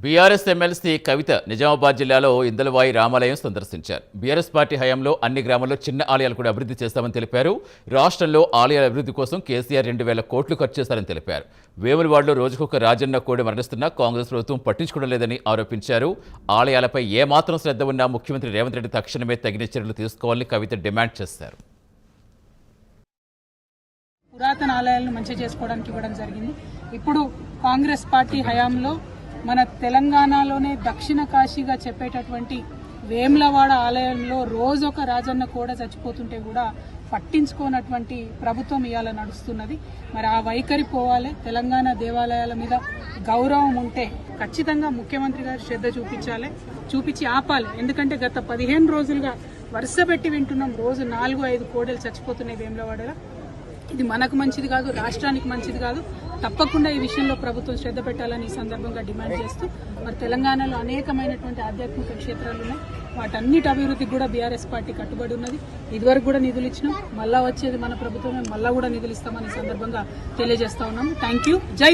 BRS MLC కవిత నిజామాబాద్ జిల్లాలో ఇందలవాయి రామాలయం సందర్శించారు. బీఆర్ఎస్ పార్టీ హయాంలో అన్ని గ్రామాల్లో చిన్న ఆలయాలు కూడా అభివృద్ధి చేస్తామని తెలిపారు. రాష్ట్రంలో ఆలయాల అభివృద్ధి కోసం కేసీఆర్ 2,000 కోట్లు ఖర్చు చేశారని తెలిపారు. వేములవాడలో రోజుకొక రాజన్న కోడి మరణిస్తున్నా కాంగ్రెస్ ప్రభుత్వం పట్టించుకోవడం లేదని ఆరోపించారు. ఆలయాలపై ఏమాత్రం శ్రద్ధ ఉన్నా ముఖ్యమంత్రి రేవంత్ రెడ్డి తక్షణమే తగిన చర్యలు తీసుకోవాలని కవిత డిమాండ్ చేశారు. పురాతన ఆలయాలను మంచిగా చేసుకోవడానికి ఇవ్వడం జరిగింది. ఇప్పుడు కాంగ్రెస్ పార్టీ హయాంలో మన తెలంగాణలోనే దక్షిణ కాశీగా చెప్పేటటువంటి వేములవాడ ఆలయంలో రోజొక రాజన్న కూడా చచ్చిపోతుంటే కూడా పట్టించుకోనటువంటి ప్రభుత్వం ఇవాళ నడుస్తున్నది. మరి ఆ వైఖరి పోవాలి. తెలంగాణ దేవాలయాల మీద గౌరవం ఉంటే ఖచ్చితంగా ముఖ్యమంత్రి గారు శ్రద్ధ చూపించి ఆపాలి. ఎందుకంటే గత 15 రోజులుగా వరుస పెట్టి వింటున్నాం. రోజు 4-5 కోడలు చచ్చిపోతున్నాయి వేములవాడలో. ఇది మనకు మంచిది కాదు, రాష్ట్రానికి మంచిది కాదు. తప్పకుండా ఈ విషయంలో ప్రభుత్వం శ్రద్ధ పెట్టాలని ఈ సందర్భంగా డిమాండ్ చేస్తూ, మరి తెలంగాణలో అనేకమైనటువంటి ఆధ్యాత్మిక క్షేత్రాలు ఉన్నాయి. వాటన్నిటి అభివృద్ధికి కూడా బీఆర్ఎస్ పార్టీ కట్టుబడి ఉన్నది. ఇదివరకు కూడా నిధులు ఇచ్చినాం, మళ్ళా వచ్చేది మన ప్రభుత్వమే, మళ్ళా కూడా నిధులు ఇస్తామని ఈ సందర్భంగా తెలియజేస్తా ఉన్నాము. Thank you. జై